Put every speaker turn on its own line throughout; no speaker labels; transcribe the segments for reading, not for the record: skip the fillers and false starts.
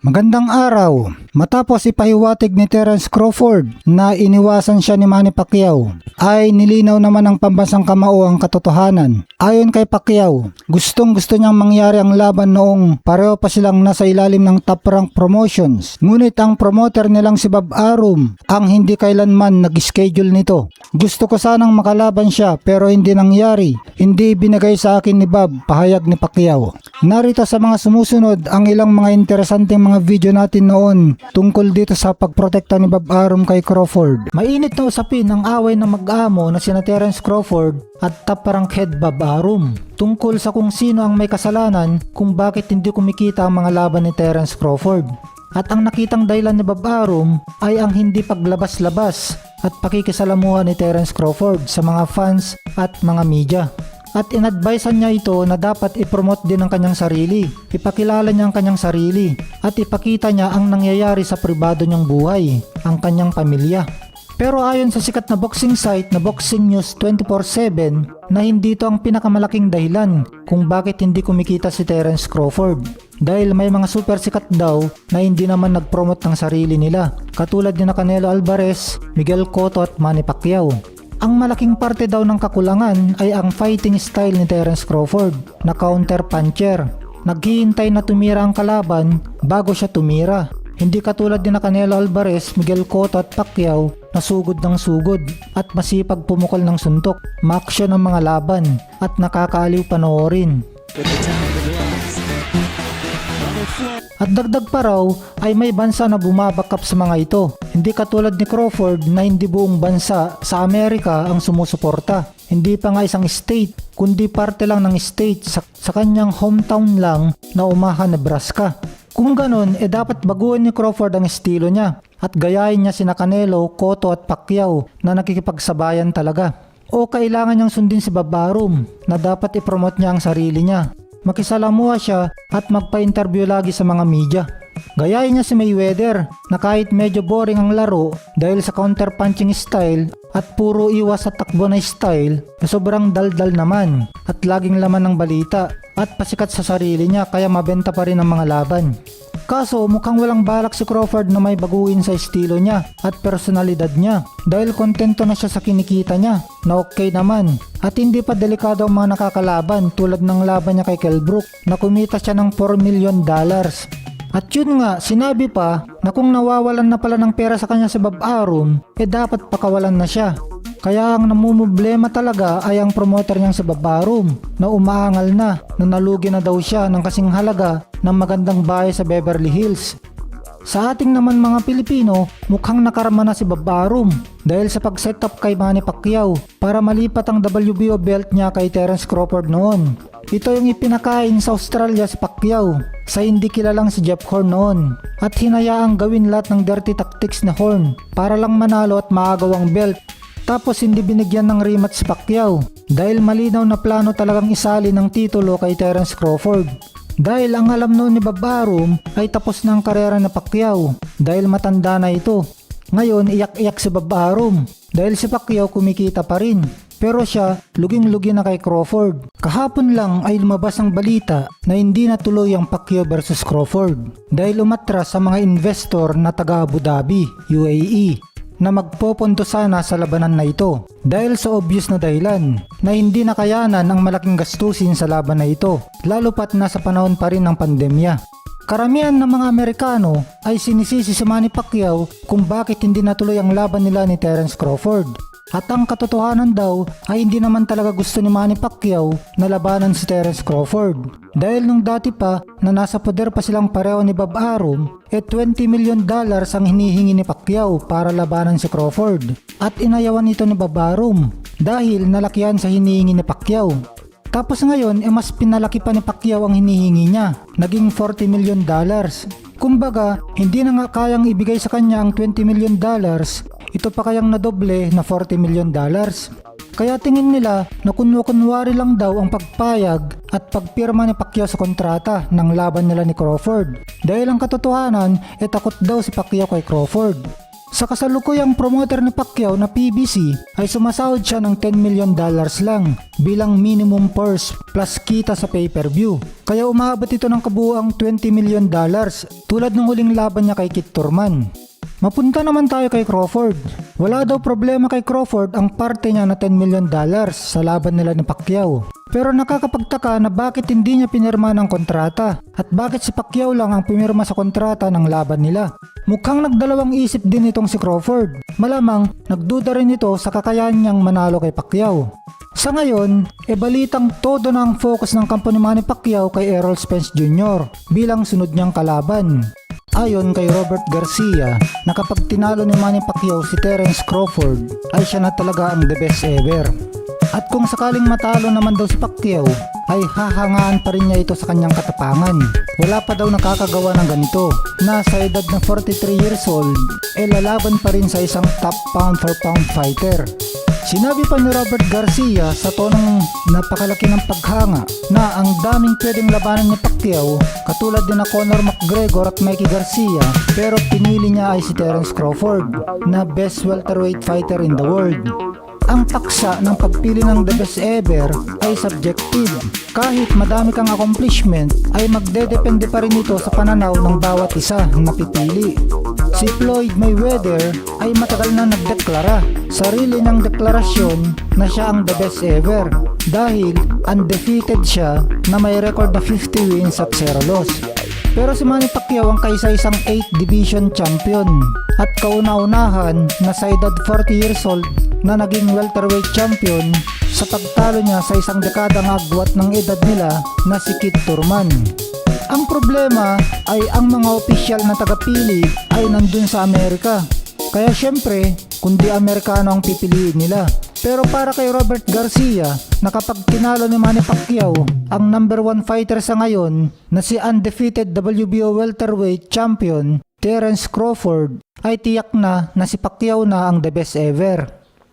Magandang araw. Matapos ipahiwatig ni Terence Crawford na iniwasan siya ni Manny Pacquiao, ay nilinaw naman ng pambansang kamao ang katotohanan. Ayon kay Pacquiao, gustong-gusto niyang mangyari ang laban noong pareho pa silang nasa ilalim ng Top Rank Promotions. Ngunit ang promoter nilang si Bob Arum ang hindi kailanman nag-schedule nito. Gusto ko sanang makalaban siya pero hindi nangyari. Hindi binigay sa akin ni Bob, pahayag ni Pacquiao. Narito sa mga sumusunod ang ilang mga interesanteng mga video natin noon tungkol dito sa pagprotekta ni Bob Arum kay Crawford. Mainit na usapin ang away ng mag-amo na sina Terence Crawford at top rank head Bob Arum tungkol sa kung sino ang may kasalanan kung bakit hindi kumikita ang mga laban ni Terence Crawford. At ang nakitang dahilan ni Bob Arum ay ang hindi paglabas-labas at pakikisalamuha ni Terence Crawford sa mga fans at mga media. At inadvisean niya ito na dapat ipromote din ang kanyang sarili, ipakilala niya ang kanyang sarili, at ipakita niya ang nangyayari sa pribado niyang buhay, ang kanyang pamilya. Pero ayon sa sikat na boxing site na Boxing News 24/7 na hindi ito ang pinakamalaking dahilan kung bakit hindi kumikita si Terence Crawford. Dahil may mga super sikat daw na hindi naman nag-promote ng sarili nila, katulad ni Canelo Alvarez, Miguel Cotto at Manny Pacquiao. Ang malaking parte daw ng kakulangan ay ang fighting style ni Terence Crawford na counter puncher. Naghihintay na tumira ang kalaban bago siya tumira. Hindi katulad ni Canelo Alvarez, Miguel Cotto at Pacquiao na sugod ng sugod at masipag pumukol ng suntok, ma-action ang mga laban at nakakaaliw panoorin. At dagdag pa raw ay may bansa na bumabakap sa mga ito. Hindi katulad ni Crawford na hindi buong bansa sa Amerika ang sumusuporta. Hindi pa nga isang state, kundi parte lang ng state sa kanyang hometown lang na Omaha, Nebraska. Kung ganon, dapat baguhin ni Crawford ang estilo niya at gayahin niya sina Canelo, Cotto at Pacquiao na nakikipagsabayan talaga. O kailangan niyang sundin si Bob Arum na dapat ipromote niya ang sarili niya. Makisalamuha siya at magpa-interview lagi sa mga media. Gayahin niya si Mayweather na kahit medyo boring ang laro dahil sa counter-punching style at puro iwas sa takbo na style na sobrang daldal naman at laging laman ng balita at pasikat sa sarili niya kaya mabenta pa rin ang mga laban. Kaso mukhang walang balak si Crawford na may baguhin sa estilo niya at personalidad niya dahil kontento na siya sa kinikita niya na okay naman at hindi pa delikado ang mga nakakalaban tulad ng laban niya kay Kell Brook na kumita siya ng $4 million. At yun nga, sinabi pa na kung nawawalan na pala ng pera sa kanya si Bob Arum, dapat pakawalan na siya. Kaya ang namumblema talaga ay ang promoter niyang si Bob Arum na umaangal na nalugi na daw siya ng kasing halaga ng magandang bahay sa Beverly Hills. Sa ating naman mga Pilipino, mukhang nakarama na si Bob Arum dahil sa pag-setup kay Manny Pacquiao para malipat ang WBO belt niya kay Terence Crawford noon. Ito yung ipinakain sa Australia si Pacquiao sa hindi kilalang si Jeff Horn noon at hinayaang gawin lahat ng dirty tactics ni Horn para lang manalo at maagaw ang belt. Tapos hindi binigyan ng rematch si Pacquiao dahil malinaw na plano talagang isali ng titulo kay Terence Crawford. Dahil ang alam noon ni Bob Arum ay tapos na ang karera na Pacquiao dahil matanda na ito. Ngayon iyak-iyak si Bob Arum dahil si Pacquiao kumikita pa rin. Pero siya, luging-lugi na kay Crawford. Kahapon lang ay lumabas ang balita na hindi natuloy ang Pacquiao versus Crawford dahil umatras sa mga investor na taga Abu Dhabi, UAE, na magpopondo sana sa labanan na ito dahil sa obvious na dahilan na hindi nakayanan ang malaking gastusin sa laban na ito lalo pat nasa panahon pa rin ng pandemya. Karamihan ng mga Amerikano ay sinisisi si Manny Pacquiao kung bakit hindi natuloy ang laban nila ni Terence Crawford. At ang katotohanan daw ay hindi naman talaga gusto ni Manny Pacquiao na labanan si Terence Crawford. Dahil nung dati pa na nasa poder pa silang pareho ni Bob Arum, $20 million ang hinihingi ni Pacquiao para labanan si Crawford. At inayawan ito ni Bob Arum dahil nalakihan sa hinihingi ni Pacquiao. Tapos ngayon mas pinalaki pa ni Pacquiao ang hinihingi niya, naging $40 million. Kumbaga, hindi na nga kayang ibigay sa kanya ang $20 million. Ito pa kayang nadoble na $40 million. Kaya tingin nila na kunwari lang daw ang pagpayag at pagpirma ni Pacquiao sa kontrata ng laban nila ni Crawford. Dahil ang katotohanan takot daw si Pacquiao kay Crawford. Sa kasalukuyang promoter ni Pacquiao na PBC ay sumasahod siya ng $10 million lang bilang minimum purse plus kita sa pay-per-view. Kaya umabot ito ng kabuuang $20 million tulad ng huling laban niya kay Kit Thurman. Mapunta naman tayo kay Crawford. Wala daw problema kay Crawford ang parte niya na $10 million sa laban nila ni Pacquiao. Pero nakakapagtaka na bakit hindi niya pinirma ng kontrata at bakit si Pacquiao lang ang pumirma sa kontrata ng laban nila. Mukhang nagdalawang isip din itong si Crawford. Malamang nagduda rin ito sa kakayahan niyang manalo kay Pacquiao. Sa ngayon, balitang todo na ang focus ng kampo ni Manny Pacquiao kay Errol Spence Jr. bilang sunod niyang kalaban. Ayon kay Robert Garcia na kapag tinalo ni Manny Pacquiao si Terence Crawford ay siya na talaga ang the best ever. At kung sakaling matalo naman daw si Pacquiao ay hahangaan pa rin niya ito sa kanyang katapangan. Wala pa daw nakakagawa ng ganito na sa edad na 43 years old lalaban pa rin sa isang top pound for pound fighter. Sinabi pa ni Robert Garcia sa tonong napakalaki ng paghanga na ang daming pwedeng labanan ni Pacquiao katulad din na Conor McGregor at Mikey Garcia, pero pinili niya ay si Terence Crawford na best welterweight fighter in the world. Ang paksa ng pagpili ng the best ever ay subjective. Kahit madami kang accomplishment ay magdedepende pa rin ito sa pananaw ng bawat isa na pipili. Si Floyd Mayweather ay matagal na nagdeklara, sarili niyang deklarasyon na siya ang the best ever dahil undefeated siya na may record na 50 wins at 0 loss. Pero si Manny Pacquiao ang kaisa-isang 8 division champion at kauna-unahan na sa edad 40 years old na naging welterweight champion sa pagtalo niya sa isang dekadang agwat ng edad nila na si Kit Thurman. Ang problema ay ang mga opisyal na tagapili ay nandun sa Amerika. Kaya syempre, kundi Amerikano ang pipiliin nila. Pero para kay Robert Garcia, na kapag tinalo ni Manny Pacquiao ang number 1 fighter sa ngayon na si undefeated WBO welterweight champion Terence Crawford, ay tiyak na si Pacquiao na ang the best ever.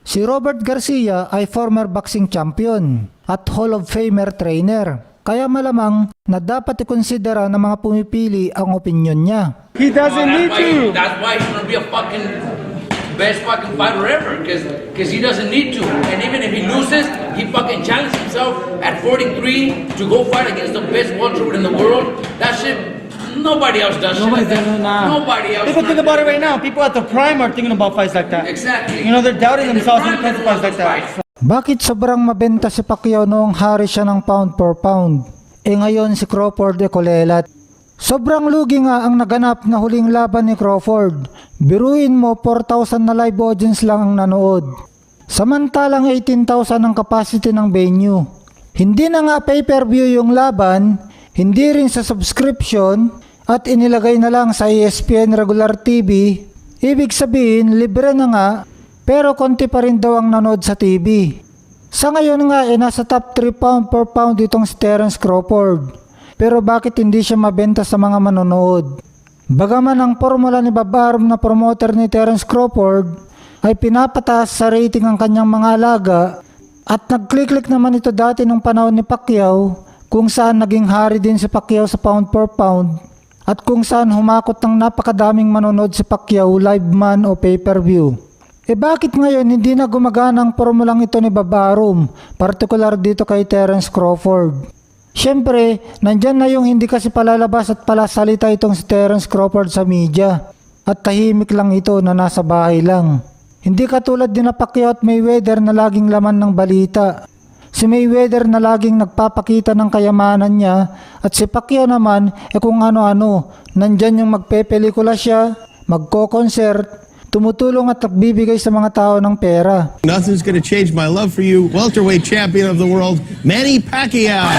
Si Robert Garcia ay former boxing champion at Hall of Famer trainer. Kaya malamang na dapat ikonsidera ng mga pumipili ang opinyon niya.
He doesn't need to.
That's why he's gonna be a fucking best fucking fighter ever, because he doesn't need to. And even if he loses, he fucking challenged himself at 43 to go fight against the best welterweight in the world. That shit, nobody else does.
Nobody's
shit like
doing
that.
that.
Nobody else.
People think about it right now. People at the prime are thinking about fights like that.
Exactly.
You know, they're doubting
And the
themselves when it
prime
comes to fights like that.
fight.
Bakit sobrang mabenta si Pacquiao noong hari siya ng pound for pound? Ngayon si Crawford kulelat. Sobrang lugi nga ang naganap na huling laban ni Crawford. Biruin mo 4,000 na live audience lang ang nanood. Samantalang 18,000 ang capacity ng venue. Hindi na nga pay-per-view yung laban, hindi rin sa subscription, at inilagay na lang sa ESPN regular TV. Ibig sabihin, libre na nga, pero konti pa rin daw ang nanood sa TV. Sa ngayon nga nasa top 3 pound per pound itong si Terence Crawford. Pero bakit hindi siya mabenta sa mga manonood? Bagaman ang formula ni Bob Arum na promoter ni Terence Crawford ay pinapataas sa rating ang kanyang mga alaga, at nag-click naman ito dati nung panahon ni Pacquiao kung saan naging hari din si Pacquiao sa pound per pound at kung saan humakot ng napakadaming manonood si Pacquiao live man o pay-per-view. Bakit ngayon hindi na gumagana ang formulang ito ni Bob Arum, partikular dito kay Terence Crawford? Siyempre, nandyan na yung hindi kasi palalabas at palasalita itong si Terence Crawford sa media. At tahimik lang ito na nasa bahay lang. Hindi katulad din na Pacquiao at Mayweather na laging laman ng balita. Si Mayweather na laging nagpapakita ng kayamanan niya at si Pacquiao naman kung ano-ano. Nandyan yung magpepelikula siya, magko-concert, tumutulong at nagbibigay sa mga tao ng pera.
Nothing's gonna change my love for you, welterweight champion of the world, Manny Pacquiao.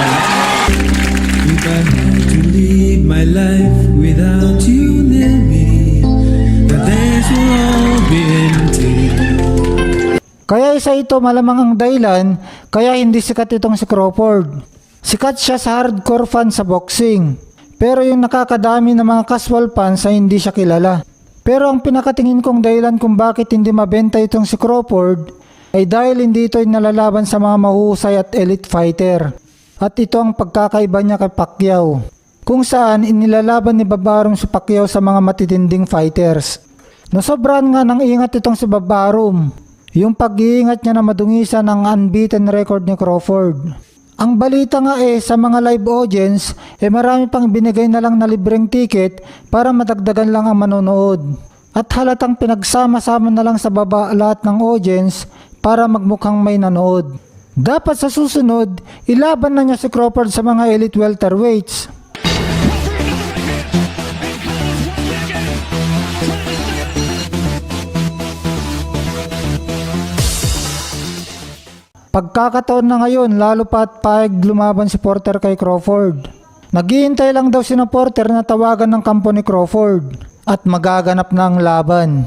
If I had to live my life without you near me, the days will all be empty.
Kaya isa ito malamang ang dahilan kaya hindi sikat itong si Crawford. Sikat siya sa hardcore fans sa boxing, pero yung nakakadami ng mga casual fans ay hindi siya kilala. Pero ang pinakatingin kong dahilan kung bakit hindi mabenta itong si Crawford ay dahil hindi ito nalalaban sa mga mahusay at elite fighter. At ito ang pagkakaiba niya kay Pacquiao, kung saan inilalaban ni Bob Arum si Pacquiao sa mga matitinding fighters. Nasobrahan nga ng ingat itong si Bob Arum. Yung pag-iingat niya na madungisan ang unbeaten record ni Crawford. Ang balita nga sa mga live audience, marami pang binigay na lang na libreng ticket para madagdagan lang ang manonood. At halatang pinagsama-sama na lang sa baba lahat ng audience para magmukhang may nanood. Dapat sa susunod, ilaban na niya si Crawford sa mga elite welterweights. Pagkakataon na ngayon, lalo pa at paig lumaban si Porter kay Crawford. Naghihintay lang daw si Porter na tawagan ng kampo ni Crawford at magaganap na ang laban.